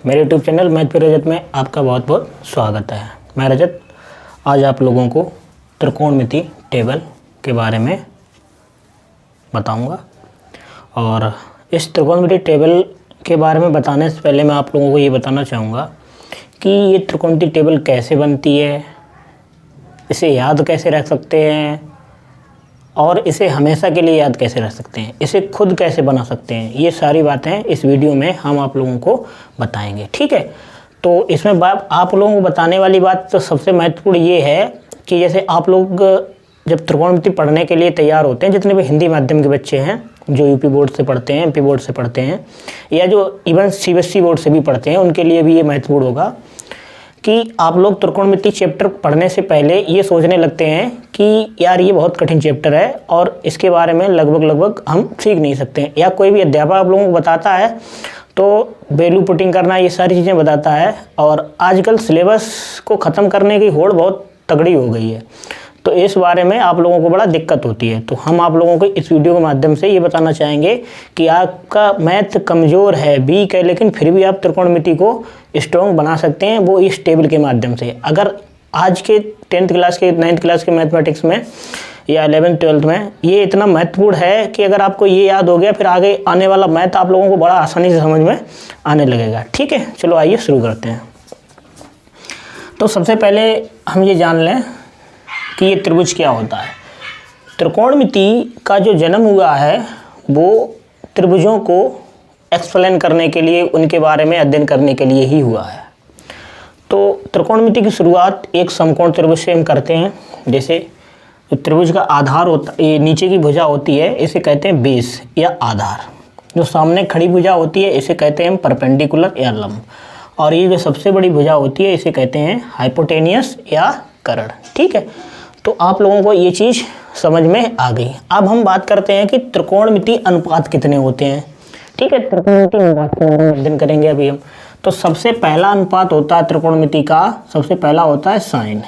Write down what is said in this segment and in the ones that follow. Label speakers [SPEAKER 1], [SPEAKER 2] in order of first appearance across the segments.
[SPEAKER 1] मेरे YouTube channel math पे रजत में आपका बहुत बहुत स्वागत है। मैं रजत आज आप लोगों को त्रिकोणमिति टेबल के बारे में बताऊंगा। और इस त्रिकोणमिति टेबल के बारे में बताने से पहले मैं आप लोगों को ये बताना चाहूँगा कि ये त्रिकोणमिति टेबल कैसे बनती है, इसे याद कैसे रख सकते हैं और इसे हमेशा के लिए याद कैसे रख सकते हैं, इसे खुद कैसे बना सकते हैं। ये सारी बातें इस वीडियो में हम आप लोगों को बताएंगे, ठीक है। तो इसमें आप लोगों को बताने वाली बात तो सबसे महत्वपूर्ण ये है कि जैसे आप लोग जब त्रिकोणमिति पढ़ने के लिए तैयार होते हैं, जितने भी हिंदी माध्यम के बच्चे हैं जो यूपी बोर्ड से पढ़ते हैं, एमपी बोर्ड से पढ़ते हैं या जो इवन सीबीएसई बोर्ड से भी पढ़ते हैं, उनके लिए भी ये महत्वपूर्ण होगा कि आप लोग त्रिकोणमिति चैप्टर पढ़ने से पहले ये सोचने लगते हैं कि यार ये बहुत कठिन चैप्टर है और इसके बारे में लगभग हम सीख नहीं सकते, या कोई भी अध्यापक आप लोगों को बताता है तो वैल्यू पुटिंग करना, ये सारी चीज़ें बताता है। और आजकल सिलेबस को ख़त्म करने की होड़ बहुत तगड़ी हो गई है, तो इस बारे में आप लोगों को बड़ा दिक्कत होती है। तो हम आप लोगों को इस वीडियो के माध्यम से ये बताना चाहेंगे कि आपका मैथ कमज़ोर है, वीक है, लेकिन फिर भी आप त्रिकोणमिति को स्ट्रॉन्ग बना सकते हैं, वो इस टेबल के माध्यम से। अगर आज के 10th क्लास के 9th क्लास के मैथमेटिक्स में या 11th 12th में ये इतना महत्वपूर्ण है कि अगर आपको ये याद हो गया, फिर आगे आने वाला मैथ आप लोगों को बड़ा आसानी से समझ में आने लगेगा, ठीक है। चलो आइए शुरू करते हैं। तो सबसे पहले हम ये जान लें कि ये त्रिभुज क्या होता है। त्रिकोणमिति का जो जन्म हुआ है वो त्रिभुजों को एक्सप्लेन करने के लिए, उनके बारे में अध्ययन करने के लिए ही हुआ है। तो त्रिकोणमिति की शुरुआत एक समकोण त्रिभुज से हम करते हैं। जैसे जो त्रिभुज का आधार होता, ये नीचे की भुजा होती है, इसे कहते हैं बेस या आधार। जो सामने खड़ी भुजा होती है इसे कहते हैं परपेंडिकुलर या लंब, और ये जो सबसे बड़ी भुजा होती है इसे कहते हैं हाइपोटेनियस या कर्ण, ठीक है। तो आप लोगों को ये चीज़ समझ में आ गई। अब हम बात करते हैं कि त्रिकोणमिति अनुपात कितने होते हैं, ठीक है। त्रिकोणमिति अनुपात का अध्ययन करेंगे अभी हम। तो सबसे पहला अनुपात होता है त्रिकोणमिति का, सबसे पहला होता है साइन,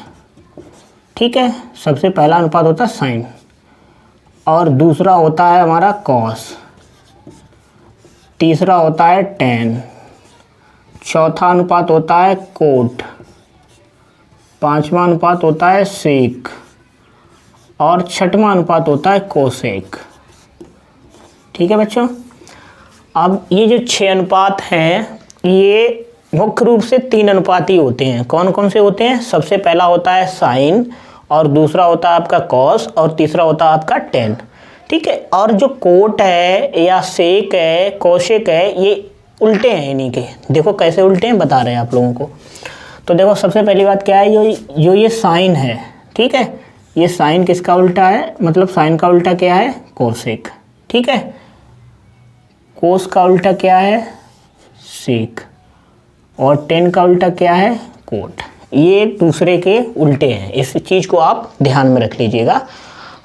[SPEAKER 1] ठीक है। सबसे पहला अनुपात होता है साइन, और दूसरा होता है हमारा कॉस, तीसरा होता है टेन, चौथा अनुपात होता है कोट, पांचवा अनुपात होता है सेक, और छठवां अनुपात होता है कोसेक, ठीक है बच्चों। अब ये जो 6 अनुपात हैं ये मुख्य रूप से 3 अनुपात ही होते हैं। कौन कौन से होते हैं? सबसे पहला होता है साइन, और दूसरा होता है आपका कॉस, और तीसरा होता है आपका टेन, ठीक है। और जो कोट है या सेक है, कोसेक है, ये उल्टे हैं इन्हीं के। देखो कैसे उल्टे हैं, बता रहे हैं आप लोगों को। तो देखो सबसे पहली बात क्या है, जो ये साइन है, ठीक है, ये साइन किसका उल्टा है, मतलब साइन का उल्टा क्या है? कोसेक, ठीक है। कोस का उल्टा क्या है? सेक, और टेन का उल्टा क्या है? कोट। ये दूसरे के उल्टे हैं, इस चीज़ को आप ध्यान में रख लीजिएगा।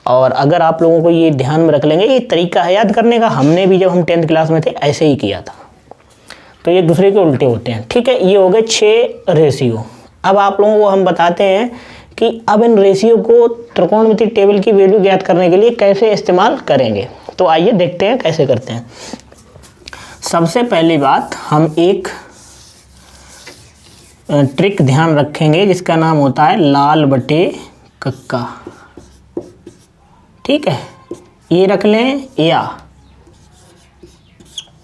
[SPEAKER 1] और अगर आप लोगों को ये ध्यान में रख लेंगे, ये तरीका है याद करने का, हमने भी जब हम 10th क्लास में थे ऐसे ही किया था। तो ये दूसरे के उल्टे होते हैं, ठीक है। ये हो गए 6 रेशियो। अब आप लोगों को हम बताते हैं कि अब इन रेशियो को त्रिकोणमिति टेबल की वैल्यू ज्ञात करने के लिए कैसे इस्तेमाल करेंगे। तो आइए देखते हैं कैसे करते हैं। सबसे पहली बात, हम एक ट्रिक ध्यान रखेंगे जिसका नाम होता है लाल बटे कक्का, ठीक है। ये रख लें, या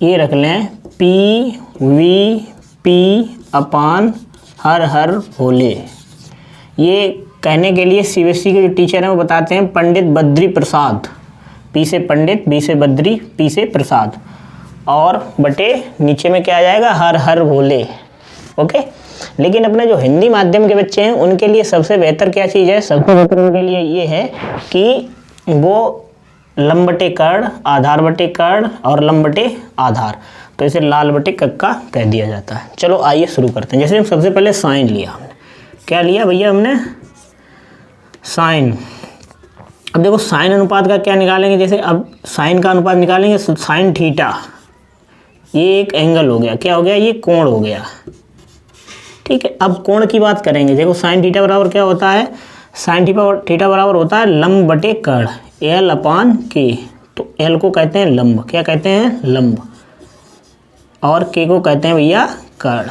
[SPEAKER 1] ये रख लें पी वी पी अपान हर हर भोले। ये कहने के लिए सीबीएसई के जो टीचर हैं वो बताते हैं पंडित बद्री प्रसाद, पी से पंडित, बी से बद्री, पी से प्रसाद, और बटे नीचे में क्या आ जाएगा? हर हर भोले, ओके। लेकिन अपने जो हिंदी माध्यम के बच्चे हैं उनके लिए सबसे बेहतर क्या चीज़ है? सबसे बेहतर उनके लिए ये है कि वो लंब बटे कर्ण, आधार बटे कर्ण, और लंब बटे आधार, तो इसे लाल बटे कक्का कह दिया जाता है। चलो आइए शुरू करते हैं। जैसे हम सबसे पहले साइन लिया, हमने क्या लिया भैया? हमने साइन। अब देखो साइन अनुपात का क्या निकालेंगे, जैसे अब साइन का अनुपात निकालेंगे साइन थीटा, ये एक एंगल हो गया, क्या हो गया? ये कोण हो गया, ठीक है। अब कोण की बात करेंगे, देखो साइन थीटा बराबर क्या होता है? साइन थीटा बराबर होता है लंब बटे कर्ण, एल अपान के। तो एल को कहते हैं लंब, क्या कहते हैं? लंब। और के को कहते हैं भैया कर्ण।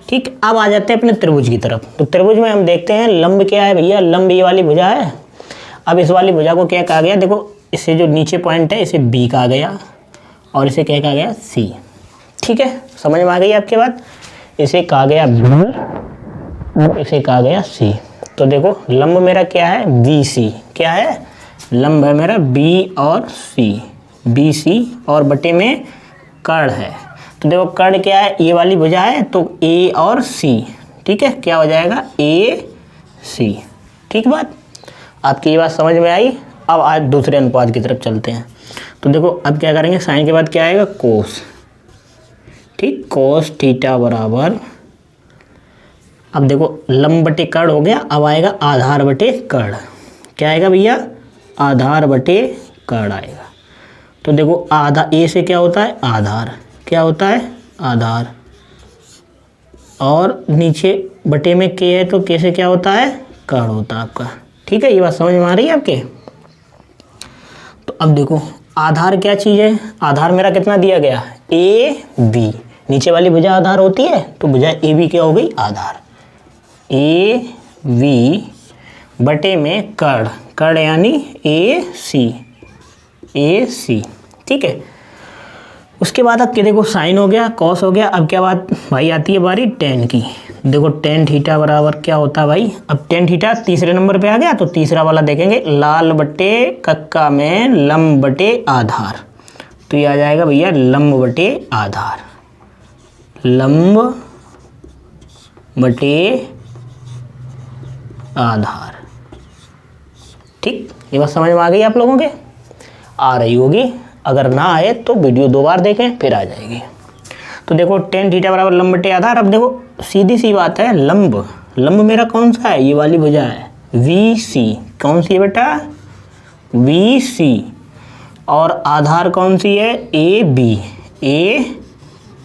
[SPEAKER 1] ठीक, अब आ जाते हैं अपने त्रिभुज की तरफ। तो त्रिभुज में हम देखते हैं लंब क्या है भैया, लंब ये वाली भुजा है। अब इस वाली भुजा को क्या कहा गया, देखो इसे जो नीचे पॉइंट है इसे बी कहा गया और इसे क्या कहा गया, सी। ठीक है, समझ में आ गई आपके बात। इसे कहा गया बी और इसे कहा गया सी। तो देखो लंब मेरा क्या है, बी सी। क्या है, लंब है मेरा बी और सी, बी सी और बटे में कर्ण है। तो देखो कर्ण क्या है, ये वाली भुजा है तो ए और सी। ठीक है, क्या हो जाएगा, ए सी। ठीक बात, आपकी ये बात समझ में आई। अब आज दूसरे अनुपात की तरफ चलते हैं। तो देखो अब क्या करेंगे, साइन के बाद क्या आएगा, कोस। ठीक, कोस थीटा बराबर, अब देखो लंब बटे कर्ण हो गया, अब आएगा आधार बटे कर्ण। क्या आएगा भैया, आधार बटे कर्ण आएगा। तो देखो आधा ए से क्या होता है, आधार। क्या होता है, आधार। और नीचे बटे में के है तो के से क्या होता है, कर्ण होता है आपका। ठीक है, ये बात समझ में आ रही है आपके। तो अब देखो आधार क्या चीज़ है, आधार मेरा कितना दिया गया, ए बी। नीचे वाली भुजा आधार होती है तो भुजा ए बी क्या हो गई, आधार। ए बी बटे में कर्ण, कर्ण यानी ए सी, ए सी। ठीक है, उसके बाद अब क्या, देखो साइन हो गया, कॉस हो गया। अब क्या बात भाई आती है बारी टेन की। देखो टेन थीटा बराबर क्या होता है भाई, अब टेन थीटा तीसरे नंबर पे आ गया तो तीसरा वाला देखेंगे, लाल बटे कक्का में लंब बटे आधार। तो ये आ जाएगा भैया लंब बटे आधार, लंब बटे आधार। ठीक, ये बात समझ में आ गई आप लोगों के, आ रही होगी। अगर ना आए तो वीडियो 2 बार देखें फिर आ जाएगी। तो देखो टेन थीटा बराबर लंब बटे आधार। अब देखो सीधी सी बात है, लंब, लंब मेरा कौन सा है, ये वाली भुजा है वी सी। कौन सी है बेटा, वी सी। और आधार कौन सी है, ए बी, ए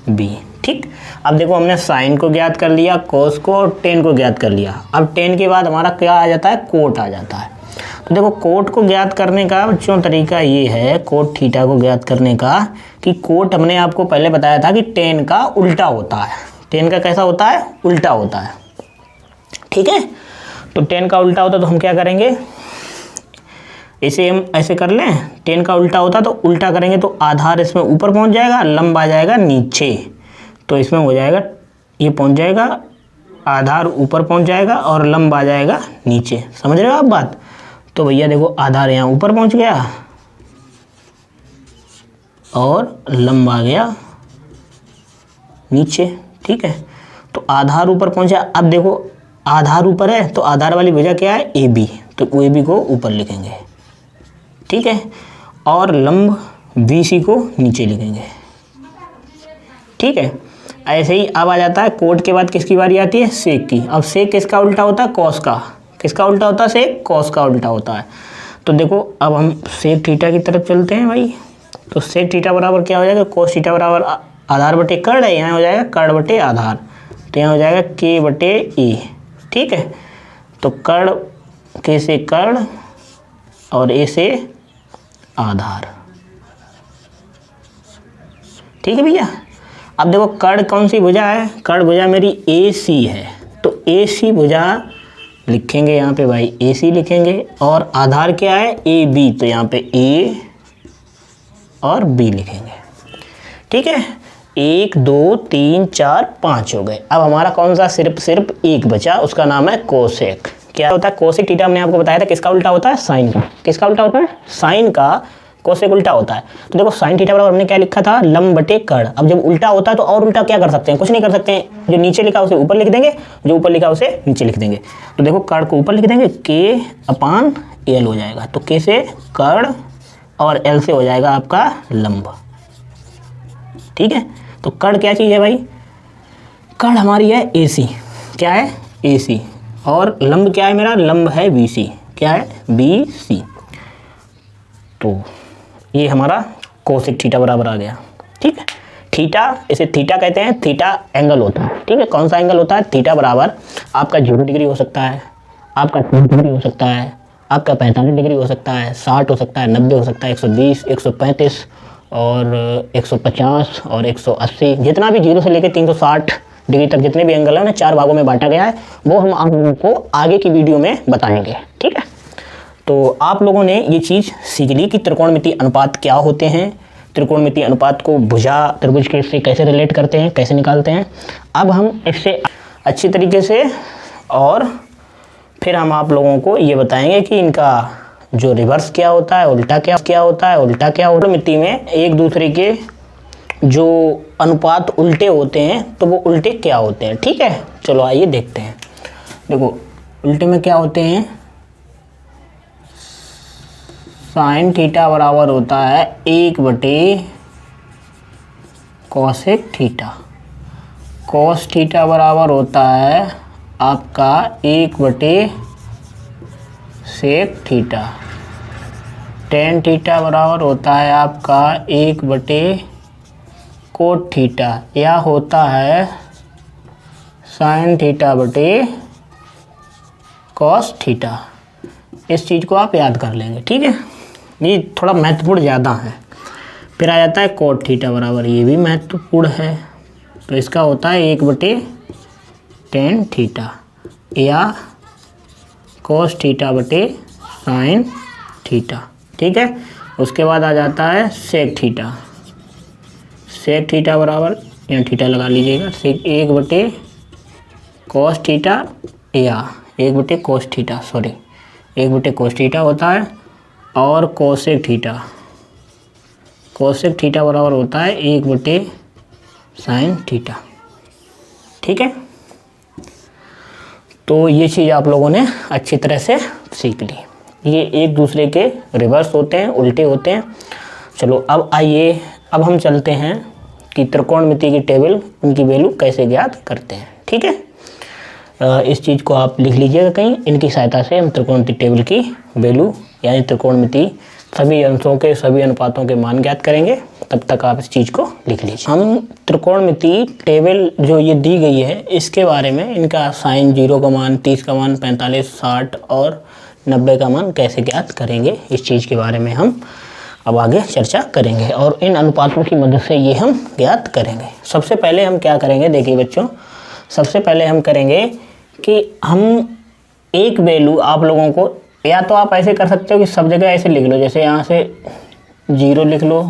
[SPEAKER 1] बी। ठीक, अब देखो हमने साइन को ज्ञात कर लिया, कोस को और टेन को ज्ञात कर लिया। अब टेन के बाद हमारा क्या आ जाता है, कोट आ जाता है। तो देखो कोट को ज्ञात करने का बच्चों तरीका ये है, कोट थीटा को ज्ञात करने का, कि कोट हमने आपको पहले बताया था कि टेन का उल्टा होता है। टेन का कैसा होता है, उल्टा होता है। ठीक है, तो टेन का उल्टा होता है तो हम क्या करेंगे, इसे हम ऐसे कर लें, टेन का उल्टा होता तो उल्टा करेंगे तो आधार इसमें ऊपर पहुंच जाएगा, लंब आ जाएगा नीचे। तो इसमें हो जाएगा, ये पहुंच जाएगा, आधार ऊपर पहुंच जाएगा और लंब आ जाएगा नीचे। समझ रहे हो आप बात। तो भैया देखो आधार यहाँ ऊपर पहुंच गया और लंब आ गया नीचे। ठीक है, तो आधार ऊपर पहुंचा। अब देखो आधार ऊपर है तो आधार वाली भुजा क्या है, ए बी। तो ए बी को ऊपर लिखेंगे। ठीक है, और लंब बी सी को नीचे लिखेंगे। ठीक है, ऐसे ही अब आ जाता है कोट के बाद किसकी बारी आती है, सेक की। अब सेक किसका उल्टा होता है, कॉस का। किसका उल्टा होता है, सेक कॉस का उल्टा होता है। तो देखो अब हम सेक थीटा की तरफ चलते हैं भाई। तो सेक थीटा बराबर क्या हो जाएगा, कॉस थीटा बराबर आधार बटे कर्ण है, यहाँ हो जाएगा कर्ण बटे आधार। तो यहाँ हो जाएगा के बटे ए। ठीक है, तो कर्ण के से कर्ण और ए से आधार। ठीक है भैया, अब देखो कर्ण कौन सी भुजा है, कर्ण भुजा मेरी ए सी है। तो ए सी भुजा लिखेंगे यहाँ पे भाई, ए सी लिखेंगे। और आधार क्या है, ए बी। तो यहाँ पे ए और बी लिखेंगे। ठीक है, 1 2 3 4 5 हो गए। अब हमारा कौन सा सिर्फ एक बचा, उसका नाम है कोसेक। क्या होता है कोसेक थीटा, हमने आपको बताया था किसका उल्टा होता है, साइन का। किसका उल्टा होता है, साइन का। कोसेक उल्टा होता है। तो देखो साइन थीटा बराबर हमने क्या लिखा था, लंब बटे कर्ण। अब जब उल्टा होता है तो और उल्टा क्या कर सकते हैं, कुछ नहीं कर सकते हैं। जो नीचे लिखा उसे ऊपर लिख देंगे, जो ऊपर लिखा उसे नीचे लिख देंगे। तो देखो कर्ण को ऊपर लिख देंगे, के अपान एल हो जाएगा। तो के से कर्ण और एल से हो जाएगा आपका लंब। ठीक है, तो कर्ण क्या चीज़ है भाई, कर्ण हमारी है ए सी। क्या है, ए सी। और लंब क्या है मेरा, लंब है बी सी। क्या है, बी सी। तो ये हमारा कोसेक थीटा बराबर आ गया। ठीक है, थीटा, इसे थीटा कहते हैं, थीटा एंगल होता है। ठीक है, कौन सा एंगल होता है, थीटा बराबर आपका 0 डिग्री हो सकता है, आपका 30 डिग्री हो सकता है, आपका 45 डिग्री हो सकता है, 60 हो सकता है, 90 हो सकता है, 120, 135 और 150 और 180, जितना भी 0 से लेकर 360 डिग्री तक जितने भी एंगल है ना 4 भागों में बांटा गया है, वो हम आप लोगों को आगे की वीडियो में बताएंगे। ठीक है, तो आप लोगों ने ये चीज़ सीख ली कि त्रिकोणमितीय अनुपात क्या होते हैं, त्रिकोणमितीय अनुपात को भुजा त्रिभुज के से कैसे रिलेट करते हैं, कैसे निकालते हैं। अब हम इससे अच्छी तरीके से और फिर हम आप लोगों को ये बताएंगे कि इनका जो रिवर्स क्या होता है, उल्टा क्या होता है, उल्टा क्या होता है। मिति में एक दूसरे के जो अनुपात उल्टे होते हैं तो वो उल्टे क्या होते हैं। ठीक है, चलो आइए देखते हैं। देखो उल्टे में क्या होते हैं, साइन थीटा बराबर होता है 1/cosec थीटा। कॉस थीटा बराबर होता है आपका 1/sec थीटा। टेन थीटा बराबर होता है आपका 1/cot थीटा, या होता है साइन थीटा बटे कॉस थीटा। इस चीज़ को आप याद कर लेंगे। ठीक है, ये थोड़ा महत्वपूर्ण ज़्यादा है। फिर आ जाता है कोट थीटा बराबर, ये भी महत्वपूर्ण है, तो इसका होता है 1/tan थीटा, या cos थीटा बटे साइन थीटा। ठीक है, उसके बाद आ जाता है सेक थीटा। सेक थीटा बराबर, यहाँ थीटा लगा लीजिएगा, सेक 1/cos थीटा, या 1/cos theta, sorry 1/cos theta होता है। और कोसेक थीटा, कोसेक थीटा बराबर होता है 1/sin थीटा। ठीक है, तो ये चीज़ आप लोगों ने अच्छी तरह से सीख ली। ये एक दूसरे के रिवर्स होते हैं, उल्टे होते हैं। चलो अब आइए, अब हम चलते हैं कि त्रिकोणमिति की टेबल, उनकी वैल्यू कैसे ज्ञात करते हैं। ठीक है, इस चीज़ को आप लिख लीजिएगा कहीं, इनकी सहायता से हम त्रिकोणमिति टेबल की वैल्यू यानी त्रिकोणमिति सभी अंशों के सभी अनुपातों के मान ज्ञात करेंगे। तब तक आप इस चीज़ को लिख लीजिए। हम त्रिकोणमिति टेबल जो ये दी गई है इसके बारे में, इनका साइन 0 का मान, 30 का मान, 45, 60 और 90 का मान कैसे ज्ञात करेंगे, इस चीज़ के बारे में हम अब आगे चर्चा करेंगे और इन अनुपातों की मदद से ये हम ज्ञात करेंगे। सबसे पहले हम क्या करेंगे, देखिए बच्चों, सबसे पहले हम करेंगे कि हम एक वैल्यू आप लोगों को, या तो आप ऐसे कर सकते हो कि सब जगह ऐसे लिख लो, जैसे यहाँ से 0 लिख लो,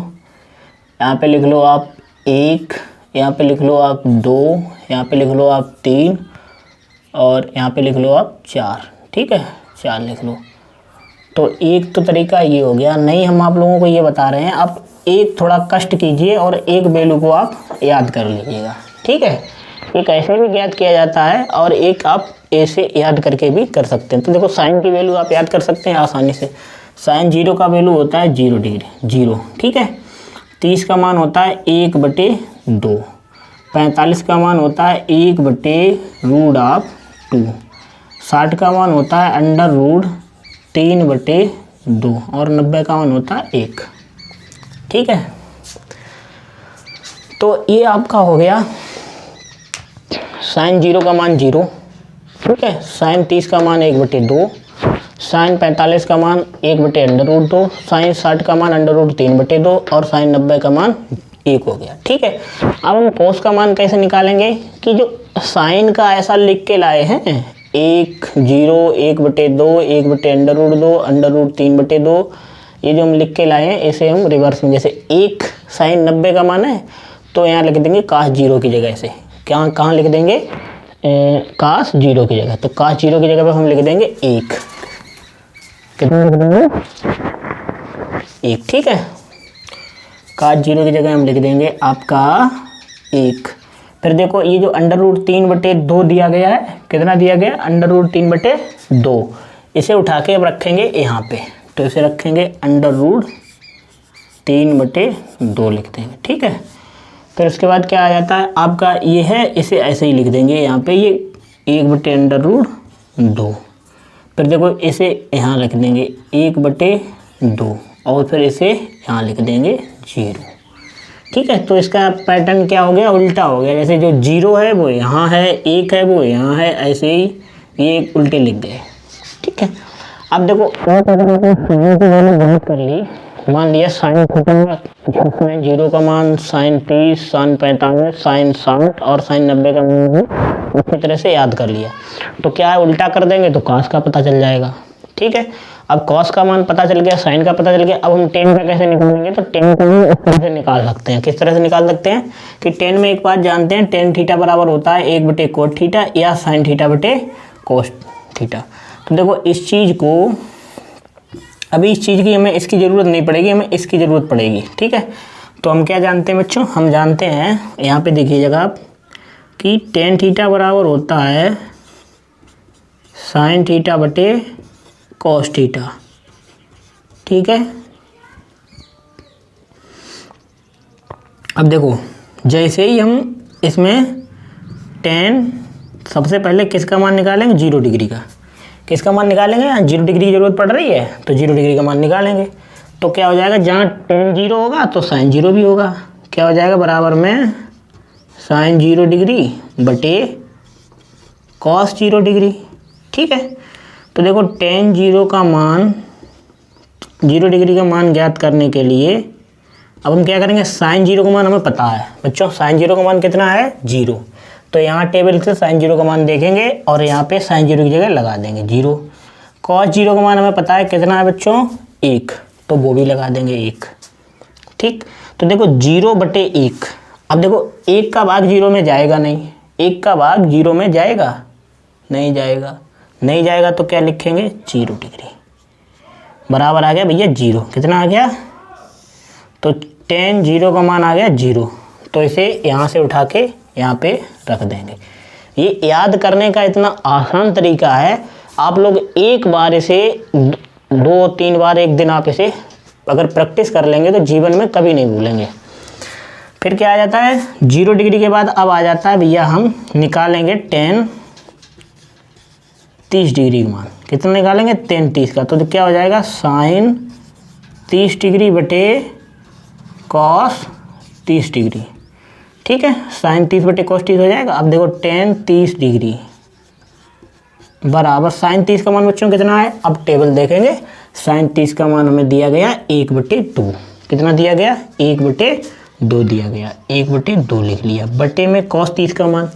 [SPEAKER 1] यहाँ पे लिख लो आप 1, यहाँ पे लिख लो आप 2, यहाँ पे लिख लो आप 3 और यहाँ पे लिख लो आप 4। ठीक है, 4 लिख लो। तो एक तो तरीका ये हो गया। नहीं, हम आप लोगों को ये बता रहे हैं, आप एक थोड़ा कष्ट कीजिए और एक वैल्यू को आप याद कर लीजिएगा। ठीक है, एक ऐसे भी ज्ञात किया जाता है और एक आप ऐसे याद करके भी कर सकते हैं। तो देखो साइन की वैल्यू आप याद कर सकते हैं आसानी से। साइन 0 का वैल्यू होता है 0 डिग्री, 0। ठीक है, 30 का मान होता है 1/2, 45 का मान होता है 1/√2, 60 का मान होता है √3/2 और 90 का मान होता है 1। ठीक है, तो ये आपका हो गया साइन 0 का मान 0। ठीक है, साइन 30 का मान 1/2, साइन 45 का मान 1/√2, साइन 60 का मान √3/2 और साइन 90 का मान 1 हो गया। ठीक है, अब हम कोस का मान कैसे निकालेंगे कि जो साइन का ऐसा लिख के लाए हैं 1, 0, 1/2, 1/√2, √3/2, ये जो हम लिख के लाए हैं इसे हम रिवर्स में, जैसे 1 साइन 90 का मान है तो यहाँ लिख देंगे cos 0 की जगह से, कहाँ लिख देंगे, cos 0 की जगह। तो cos 0 की जगह पे हम लिख देंगे 1, कितना लिख देंगे 1। ठीक है, cos 0 की जगह हम लिख देंगे आपका 1। फिर देखो ये जो √3/2 दिया गया है, कितना दिया गया, √3/2, इसे उठा के अब रखेंगे यहाँ पे, तो इसे रखेंगे √3/2 लिख देंगे। ठीक है, फिर उसके बाद क्या आ जाता है आपका, ये है, इसे ऐसे ही लिख देंगे यहाँ पे, ये 1/√2। फिर देखो इसे यहाँ लिख देंगे 1/2 और फिर इसे यहाँ लिख देंगे 0। ठीक है, तो इसका पैटर्न क्या हो गया, उल्टा हो गया। जैसे जो 0 है वो यहाँ है, 1 है वो यहाँ है, ऐसे ही ये उल्टे लिख गए। ठीक है, अब देखो बहुत कर ली, मान लिया साइन थीटा, जिसमें 0 का मान साइन 30, साइन 45, साइन 60 और साइन 90 का मान है, अच्छी तरह से याद कर लिया। तो क्या है, उल्टा कर देंगे तो कॉस का पता चल जाएगा। ठीक है, अब कॉस का मान पता चल गया, साइन का पता चल गया। अब हम टेन का कैसे निकालेंगे, तो टेन का हम इस तरह से निकाल सकते हैं। किस तरह से निकाल सकते हैं कि टेन में एक बात जानते हैं, टेन थीटा बराबर होता है 1/कोट थीटा या साइन थीटा बटे कोस थीटा। तो देखो इस चीज़ को, अभी इस चीज़ की हमें इसकी ज़रूरत नहीं पड़ेगी, हमें इसकी ज़रूरत पड़ेगी। ठीक है, तो हम क्या जानते हैं बच्चों, हम जानते हैं, यहाँ पे देखिएगा आप कि टेन थीटा बराबर होता है साइन थीटा बटे कॉस थीटा। ठीक है, अब देखो जैसे ही हम इसमें टेन, सबसे पहले किसका मान निकालेंगे, 0 डिग्री का। किसका मान निकालेंगे, 0 डिग्री की जरूरत पड़ रही है तो 0 डिग्री का मान निकालेंगे। तो क्या हो जाएगा, जहाँ टेन 0 होगा तो साइन 0 भी होगा। क्या हो जाएगा, बराबर में साइन 0 डिग्री बटे कॉस 0 डिग्री। ठीक है, तो देखो टेन 0 का मान, 0 डिग्री का मान ज्ञात करने के लिए अब हम क्या करेंगे, साइन 0 का मान हमें पता है बच्चों, साइन 0 का मान कितना है, 0। तो यहाँ टेबल से साइन 0 का मान देखेंगे और यहाँ पे साइन 0 की जगह लगा देंगे 0। कॉस 0 का मान हमें पता है कितना है बच्चों, 1, तो वो भी लगा देंगे 1। ठीक, तो देखो 0/1। अब देखो 1 का भाग 0 में जाएगा नहीं, 1 का भाग 0 में जाएगा नहीं, जाएगा नहीं, जाएगा तो क्या लिखेंगे, 0 डिग्री बराबर आ गया भैया 0। कितना आ गया, तो टेन 0 का मान आ गया 0। तो इसे यहाँ से उठा के यहाँ पे रख देंगे। ये याद करने का इतना आसान तरीका है, आप लोग एक बार इसे 2-3 बार एक दिन आप इसे अगर प्रैक्टिस कर लेंगे तो जीवन में कभी नहीं भूलेंगे। फिर क्या आ जाता है, 0 डिग्री के बाद अब आ जाता है भैया हम निकालेंगे टेन 30 डिग्री का मान। कितना निकालेंगे, टेन 30 का। तो क्या हो जाएगा, साइन 30 डिग्री बटे कॉस 30 डिग्री। ठीक है, साइन 30 बटे कॉस 30 हो जाएगा। अब देखो टेन 30 डिग्री बराबर साइन 30 का मान बच्चों कितना है, अब टेबल देखेंगे। साइन 30 का मान हमें दिया गया 1/2। कितना दिया गया, 1/2 दिया गया, 1/2 लिख लिया, बटे में कॉस 30 का मान।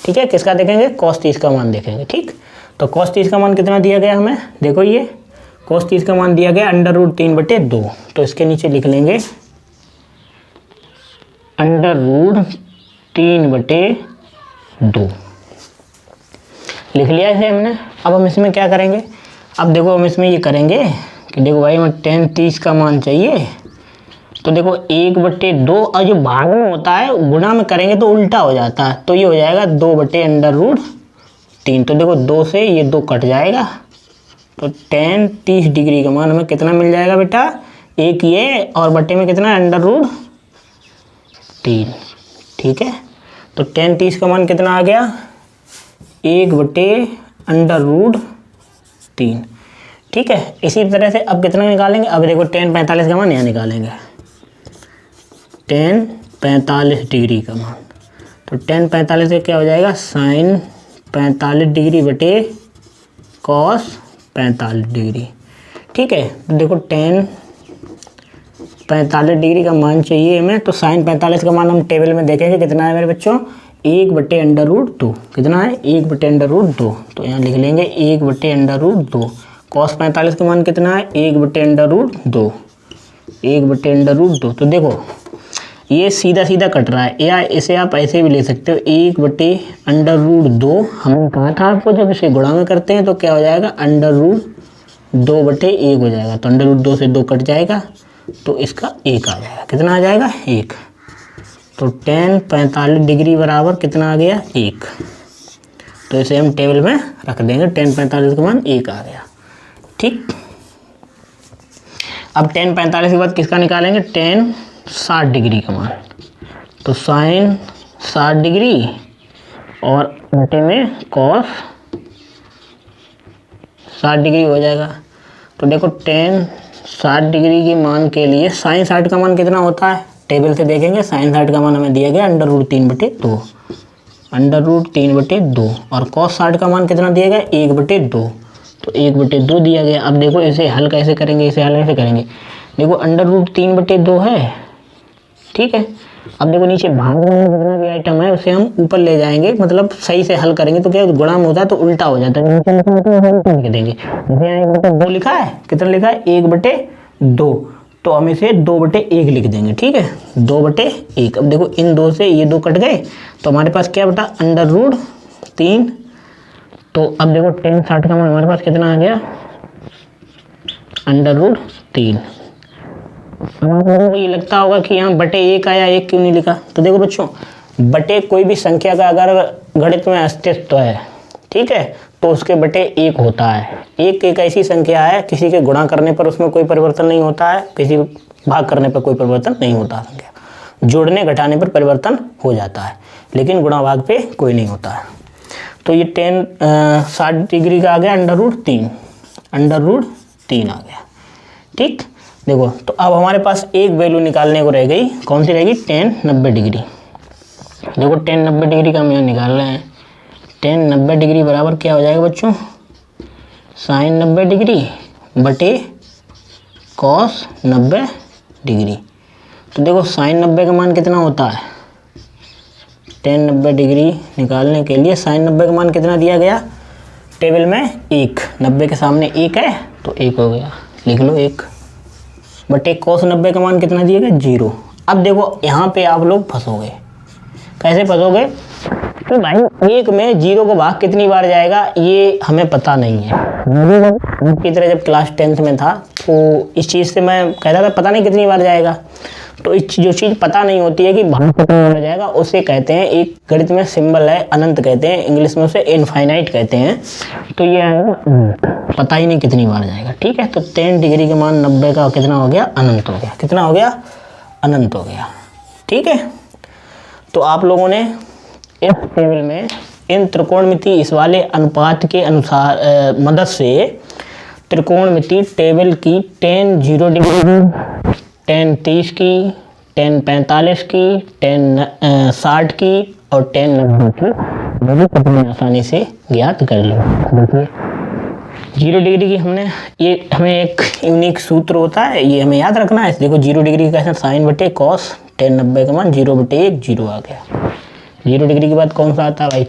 [SPEAKER 1] ठीक है, किसका देखेंगे, कॉस 30 का मान देखेंगे। ठीक, तो कॉस 30 का मान कितना दिया गया हमें, देखो ये कॉस 30 का मान दिया गया √3/2। तो इसके नीचे लिख लेंगे √3/2 लिख लिया इसे हमने। अब हम इसमें क्या करेंगे, अब देखो हम इसमें ये करेंगे कि देखो भाई हमें टेन 30 का मान चाहिए, तो देखो 1/2 और जो भाग में होता है गुणा में करेंगे तो उल्टा हो जाता है, तो ये हो जाएगा 2/√3। तो देखो 2 से ये 2 कट जाएगा, तो टेन 30 डिग्री का मान हमें कितना मिल जाएगा बेटा, 1 ये और बटे में कितना √3। ठीक है, तो टेन 30 का मान कितना आ गया, 1/√3। ठीक है, इसी तरह से अब कितना निकालेंगे, अब देखो टेन 45 का मान यहाँ निकालेंगे, टेन 45 डिग्री का मान। तो टेन 45 से क्या हो जाएगा, साइन 45 डिग्री बटे कॉस 45 डिग्री। ठीक है, तो देखो टेन 45 डिग्री का मान चाहिए हमें, तो साइन 45 का मान हम टेबल में देखेंगे कितना है मेरे बच्चों, 1/√2। कितना है, 1/√2। तो यहाँ लिख लेंगे 1/√2। कॉस 45 का मान कितना है, 1/√2, 1/√2। तो देखो ये सीधा सीधा कट रहा है, या इसे आप ऐसे भी ले सकते हो, 1/√2। हमने कहा था आपको जब इसे गुणा में करते हैं तो क्या हो जाएगा, √2/1 हो जाएगा। तो √2 से 2 कट जाएगा, तो इसका 1 आ जाएगा। कितना आ जाएगा, 1। तो टेन 45 डिग्री बराबर कितना आ गया, 1। तो इसे हम टेबल में रख देंगे, टेन 45 का मान 1 आ गया। ठीक, अब टेन 45 के बाद किसका निकालेंगे, टेन 60 डिग्री का मान। तो साइन 60 डिग्री और बटे में कॉस 60 डिग्री हो जाएगा। तो देखो टेन 60 डिग्री के मान के लिए साइन 60 का मान कितना होता है, टेबल से देखेंगे। साइन 60 का मान हमें दिया गया √3/2, √3/2। और कॉस 60 का मान कितना दिया गया, 1/2। तो 1/2 दिया गया। अब देखो इसे हल कैसे करेंगे, इसे हल कैसे करेंगे, देखो अंडर रूट 3/2 है, ठीक है। अब देखो नीचे भाग में जितना भी आइटम है उसे हम ऊपर ले जाएंगे, मतलब सही से हल करेंगे तो क्या गुणा में होता है तो उल्टा हो जाता है, नीचे लिख देंगे। जैसे यहाँ 1/2 लिखा है, कितना लिखा है 1/2, तो हम इसे 2/1 लिख देंगे, ठीक है 2/1। अब देखो इन दो से ये 2 कट गए तो हमारे पास क्या बटा अंडर रूट 3। तो अब देखो tan 60 का मान हमारे पास कितना आ गया अंडर रूट 3। अब आप लोगों को ये लगता होगा कि यहाँ बटे 1 आया, 1 क्यों नहीं लिखा। तो देखो बच्चों, बटे कोई भी संख्या का अगर गणित में अस्तित्व है, ठीक है, तो उसके बटे 1 होता है। एक ऐसी संख्या है किसी के गुणा करने पर उसमें कोई परिवर्तन नहीं होता है, किसी भाग करने पर कोई परिवर्तन नहीं होता। संख्या जोड़ने घटाने पर परिवर्तन हो जाता है, लेकिन गुणा भाग पे कोई नहीं होता है। तो ये tan 60 डिग्री का आ गया अंडर रूट 3 आ गया, ठीक। देखो तो अब हमारे पास एक वैल्यू निकालने को रह गई, कौन सी रहेगी tan 90 डिग्री। देखो tan 90 डिग्री का हम यहाँ निकाल रहे हैं। tan 90 डिग्री बराबर क्या हो जाएगा बच्चों, sin 90 डिग्री बटे cos 90 डिग्री। तो देखो sin 90 का मान कितना होता है, tan 90 डिग्री निकालने के लिए sin 90 का मान कितना दिया गया टेबल में 1, 90 के सामने 1 है तो 1 हो गया, लिख लो 1 बटे cos 90 का मान कितना दिया गया 0। अब देखो यहाँ पे आप लोग फंसोगे, कैसे फंसोगे, तो भाई 1 में 0 को भाग कितनी बार जाएगा ये हमें पता नहीं है। की तरह जब क्लास 10th में था तो इस चीज़ से मैं कहता था पता नहीं कितनी बार जाएगा। तो जो चीज़ पता नहीं होती है कि भाग कितनी बार जाएगा उसे कहते हैं, एक गणित में सिंबल है अनंत कहते हैं, इंग्लिश में उसे इनफाइनाइट कहते हैं। तो ये आएगा पता ही नहीं कितनी बार जाएगा, ठीक है। तो tan डिग्री के मान 90 का कितना हो गया अनंत हो गया, कितना हो गया अनंत हो गया, ठीक है। तो आप लोगों ने इस टेबल में इन त्रिकोणमिति इस वाले अनुपात के अनुसार मदद से त्रिकोणमिति टेबल की tan 0 डिग्री, tan 30 की, tan 45 की, tan 60 की और tan 90 की वो कितनी आसानी से ज्ञात कर लो। देखिए 0 डिग्री की हमने, ये हमें एक यूनिक सूत्र होता है, ये हमें याद रखना है। देखो 0 डिग्री का साइन बटे कॉस, tan 90 का मान 0/1 0 आ गया। 0 डिग्री के बाद कौन सा आता है भाई,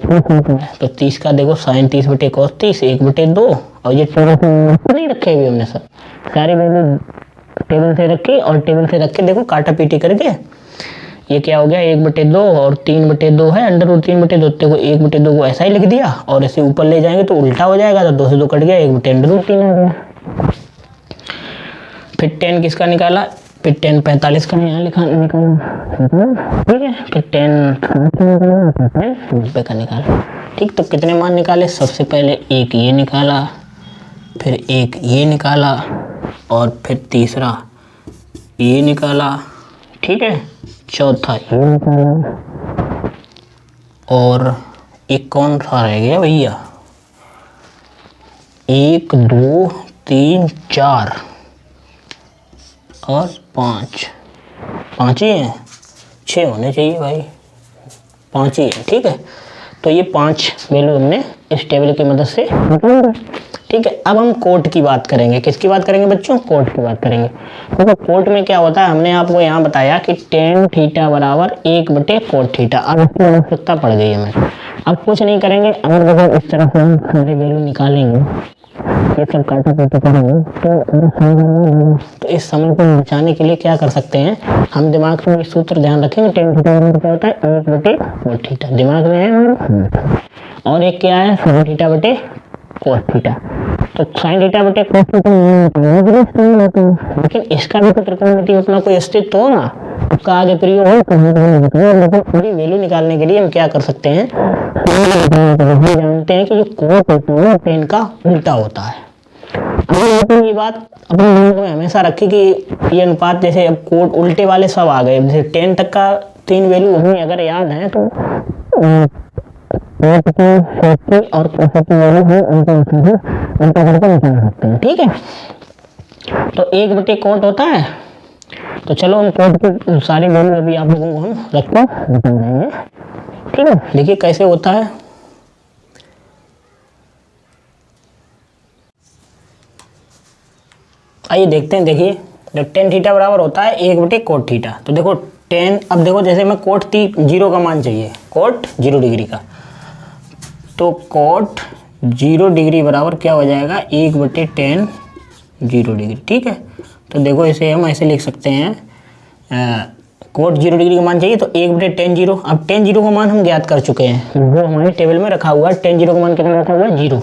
[SPEAKER 1] तो 30 का देखो साइन 30 बटे कॉस 30 1/2, और ये नहीं रखे हुए हमने सब सारे वैल्यू टेबल से रखी, और टेबल से रख के देखो काटा पीटी करके ये क्या हो गया 1/2 और 3/2 है अंडर रूट 3/2, देखो 1/2 को ऐसा ही लिख दिया और इसे ऊपर ले जाएंगे तो उल्टा हो जाएगा, तो 2 से 2 कट गया, 1/√3 आ गया। फिर tan किसका निकाला, फिर tan 45 का यहाँ निकाला, ठीक है। फिर tan 90 का निकाला, ठीक। तो कितने मान निकाले, सबसे पहले एक ये निकाला, फिर एक ये निकाला, और फिर तीसरा ये निकाला, ठीक है। चौथा ये निकाला, और एक कौन सा रह गया भैया, 1 2 3 4 और 5 ही हैं, 6 होने चाहिए भाई, 5 ही है, ठीक है। तो ये 5 वैल्यू हमने इस टेबल की मदद से निकाल दी, ठीक है। अब हम कोट की बात करेंगे, किसकी बात करेंगे बच्चों, कोट की बात करेंगे। देखो कोट में क्या होता है, हमने आपको यहाँ बताया कि tan थीटा बराबर 1/cot थीटा। अब इसकी आवश्यकता पड़ गई हमें, अब कुछ नहीं करेंगे, अगर देखो इस तरह से हम सारे वैल्यू निकालेंगे, ये सब काटा काटा करेंगे तो इस समय को बचाने के लिए क्या कर सकते हैं, हम दिमाग में सूत्र ध्यान रखेंगे। tan थीटा बराबर क्या होता है 1/cot थीटा, दिमाग में है, और एक क्या है sin थीटा बटे cos थीटा। तो sin थीटा बटे cos थीटा, लेकिन इसका भी त्रिकोणमिति अपना कोई अस्तित्व हो ना, उसका आगे प्रयोग हो, तो पूरी वैल्यू निकालने के लिए हम क्या कर सकते हैं, हम जानते हैं कि जो कोट होता है tan का उल्टा होता है। अब ये बात अपने दिमाग में हमेशा रखें कि ये अनुपात, जैसे अब कोट उल्टे वाले सब आ गए, जैसे 10 तक का 3 वैल्यू हमें अगर याद है तो और उनका करके निकाल सकते हैं, ठीक है। तो 1/cot होता है, तो चलो उन कोट की सारी वैल्यू अभी आप लोगों को हम रखकर निकाल देंगे, ठीक है। देखिए कैसे होता है, आइए देखते हैं। देखिए जब टेन थीटा बराबर होता है 1/cot थीटा। तो देखो टेन, अब देखो जैसे मैं कोट जीरो का मान चाहिए, कोट 0 डिग्री का, तो कोट 0 डिग्री बराबर क्या हो जाएगा 1/tan 0 डिग्री। ठीक है, तो देखो इसे हम ऐसे लिख सकते हैं, कोट 0 डिग्री का मान चाहिए तो 1/tan 0। अब tan 0 का मान हम ज्ञात कर चुके हैं, वो हमारे टेबल में रखा हुआ है। tan 0 का मान कितना रखा हुआ है 0,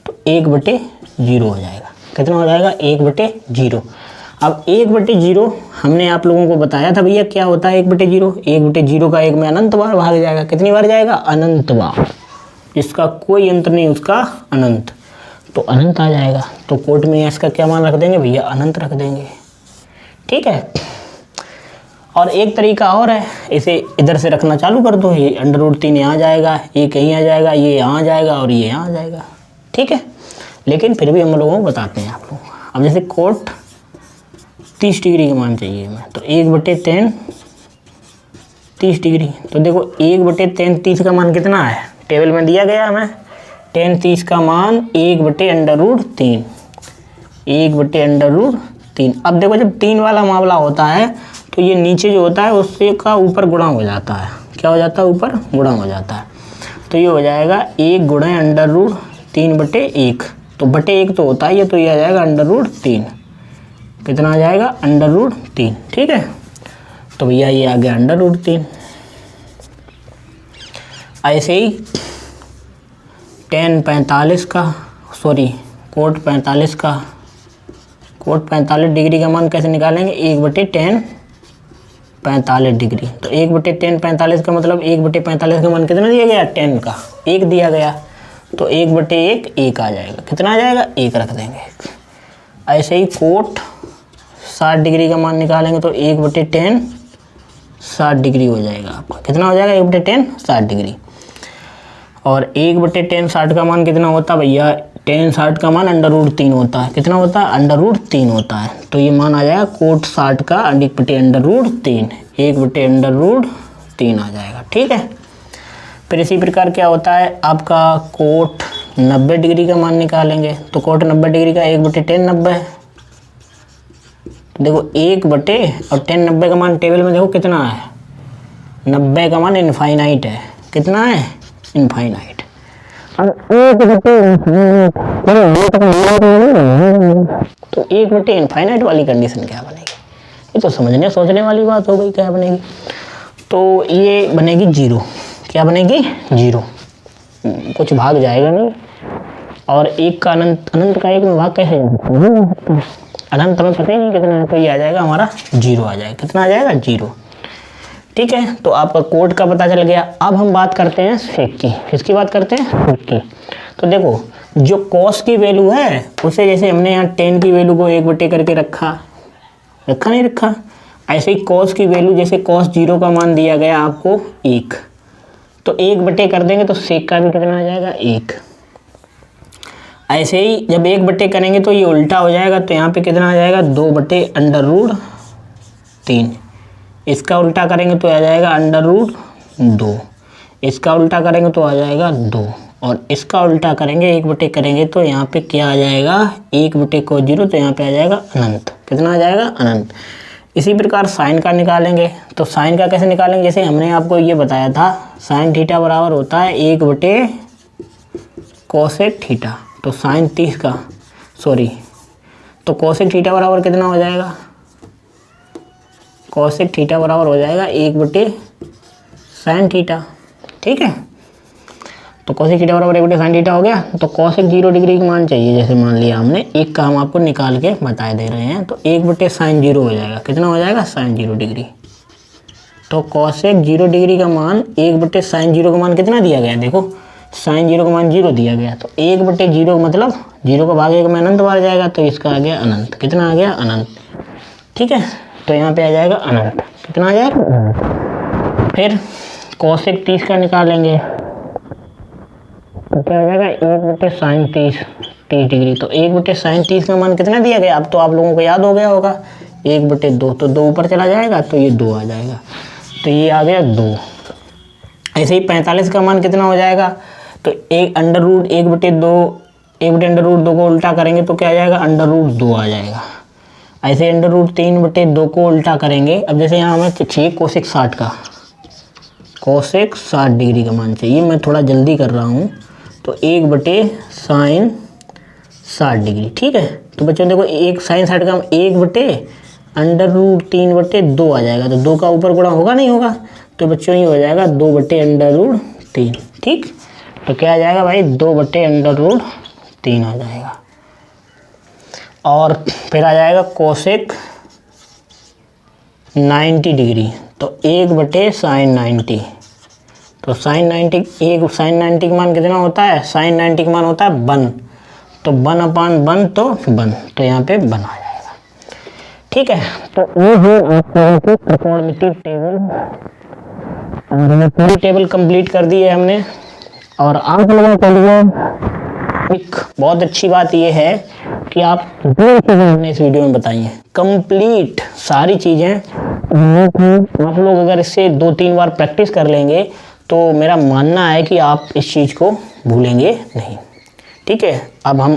[SPEAKER 1] तो 1/0 हो जाएगा। कितना हो जाएगा 1/0। अब 1/0 हमने आप लोगों को बताया था भैया क्या होता है 1/0। 1/0 का 1 में अनंत बार भाग जाएगा। कितनी बार जाएगा? अनंत बार। जिसका कोई अंत नहीं उसका अनंत, तो अनंत आ जाएगा। तो कोट में इसका क्या मान रख देंगे भैया? अनंत रख देंगे। ठीक है, और एक तरीका और है, इसे इधर से रखना चालू कर दो, ये √3 यहाँ जाएगा, ये कहीं आ जाएगा, ये यहाँ आ जाएगा और ये यहाँ आ जाएगा। ठीक है, लेकिन फिर भी हम लोगों को बताते हैं आप लोग। अब जैसे कोट 30 डिग्री का मान चाहिए हमें, तो 1/tan 30 डिग्री। तो देखो 1/tan 30 का मान कितना है, टेबल में दिया गया हमें। tan 30 का मान 1/√3, 1/√3। अब देखो जब 3 वाला मामला होता है तो ये नीचे जो होता है उससे का ऊपर गुणा हो जाता है। क्या हो जाता है? ऊपर गुणा हो जाता है। तो ये हो जाएगा 1 गुणे √3/1। तो बटे 1 तो होता है ये, तो ये आ जाएगा √3। कितना आ जाएगा? √3। ठीक है, तो भैया ये आ गया √3। ऐसे ही tan 45 का, सॉरी कोट 45 का, कोट 45 डिग्री का मान कैसे निकालेंगे? 1/tan 45 degree. तो 1/tan 45 का मतलब 1/45 का मान कितना दिया गया? 10 का 1 दिया गया, तो 1/1 1 आ जाएगा। कितना आ जाएगा? 1 रख देंगे। ऐसे ही कोट 60 डिग्री का मान निकालेंगे तो 1/tan 60 डिग्री हो जाएगा आपका। कितना हो जाएगा? 1/tan 60 degree. और 1/tan 60 का मान कितना होता है भैया? tan 60 का मान √3 होता है। कितना होता है? √3 होता है। तो ये मान आ जाएगा कोट 60 का √3, 1/√3 आ जाएगा। ठीक है, फिर इसी प्रकार क्या होता है आपका कोट 90 डिग्री का मान निकालेंगे। तो कोट 90 डिग्री का 1/tan 90। देखो 1 और tan 90 का मान टेबल में देखो कितना है, 90 का मान इनफाइनाइट है। कितना है? इनफाइनाइट। तो 1/इनफाइनाइट वाली कंडीशन क्या बनेगी? ये तो समझने सोचने वाली बात हो गई। क्या बनेगी? तो ये बनेगी 0। क्या बनेगी? 0। कुछ भाग जाएगा नहीं। और 1 का अनंत, अनंत का 1 में भाग कैसे जा सकता है? अनंत हमें पता ही नहीं कितना है, तो ये आ जाएगा हमारा 0 आ जाएगा। कितना आ जाएगा? 0। ठीक है, तो आपका कोट का पता चल गया। अब हम बात करते हैं सेक की। किसकी बात करते हैं? सेक की। तो देखो जो कॉस की वैल्यू है उसे, जैसे हमने यहाँ tan की वैल्यू को 1 करके रखा नहीं रखा, ऐसे ही कॉस की वैल्यू, जैसे cos 0 का मान दिया गया आपको 1, तो 1 कर देंगे तो सेक का भी कितना आ जाएगा? 1। ऐसे ही जब 1 करेंगे तो ये उल्टा हो जाएगा, तो यहाँ पे कितना आ जाएगा? 2/√3। इसका उल्टा करेंगे तो आ जाएगा √2। इसका उल्टा करेंगे तो आ जाएगा 2, और इसका उल्टा करेंगे 1 करेंगे तो यहाँ पे क्या आ जाएगा? 1/cos 0, तो यहाँ पे आ जाएगा अनंत। कितना आ जाएगा? अनंत। इसी प्रकार साइन का निकालेंगे। तो साइन का कैसे निकालेंगे? जैसे हमने आपको ये बताया था साइन थीटा बराबर होता है 1/cosec थीटा। तो साइन 30 का, सॉरी, तो cosec थीटा बराबर कितना हो जाएगा? cosec थीटा बराबर हो जाएगा 1/sin थीटा। ठीक है, तो cosec थीटा बराबर 1/sin थीटा हो गया। तो cosec 0 डिग्री का मान चाहिए, जैसे मान लिया हमने 1 का, हम आपको निकाल के बता दे रहे हैं। तो 1/sin 0 हो जाएगा। कितना हो जाएगा? sin 0 degree. तो cosec 0 डिग्री का मान 1/sin 0 का मान कितना दिया गया? देखो sin 0 का मान 0 दिया गया, तो 1/0 मतलब 0 का भाग 1 में अनंत बार जाएगा, तो इसका आ गया अनंत। कितना आ गया? अनंत। ठीक है, तो यहाँ पे आ जाएगा अनंत। कितना आ जाएगा? फिर cosec 30 का निकालेंगे तो क्या हो जाएगा? 1/sin 30 degree. तो 1/sin 30 का मान कितना दिया गया? अब तो आप लोगों को याद हो गया होगा, 1/2। तो 2 ऊपर चला जाएगा तो ये 2 आ जाएगा, तो ये आ गया 2। ऐसे ही 45 का मान कितना हो जाएगा? तो 1/√1/2 को उल्टा करेंगे तो क्या आ जाएगा? √2 आ जाएगा। ऐसे √3/2 को उल्टा करेंगे। अब जैसे यहाँ हमें चाहिए कोसेक 60 का, कोसेक 60 डिग्री का मान चाहिए। मैं थोड़ा जल्दी कर रहा हूँ, तो 1/sin 60 डिग्री। ठीक है, तो बच्चों देखो एक साइन 60 का 1/√3/2 आ जाएगा। तो 2 का ऊपर गुणा होगा नहीं होगा, तो बच्चों ये हो जाएगा 2/√3। ठीक, तो क्या आ जाएगा भाई 2/√3 आ जाएगा। और फिर आ जाएगा कोसेक 90 डिग्री, तो 1/sin 90। तो sin 90 का मान कितना होता है, sin 90 का मान होता है 1, तो 1/1 तो 1, तो यहाँ पे 1 आ जाएगा। ठीक है, तो ये है आपको त्रिकोणमिति टेबल, और हमें पूरी टेबल कंप्लीट कर दी है हमने। और आप लोगों के लिए एक बहुत अच्छी बात ये है कि आप जो चीज़ें हमने इस वीडियो में बताई हैं कंप्लीट सारी चीज़ें, आप लोग अगर इससे 2-3 बार प्रैक्टिस कर लेंगे तो मेरा मानना है कि आप इस चीज़ को भूलेंगे नहीं। ठीक है, अब हम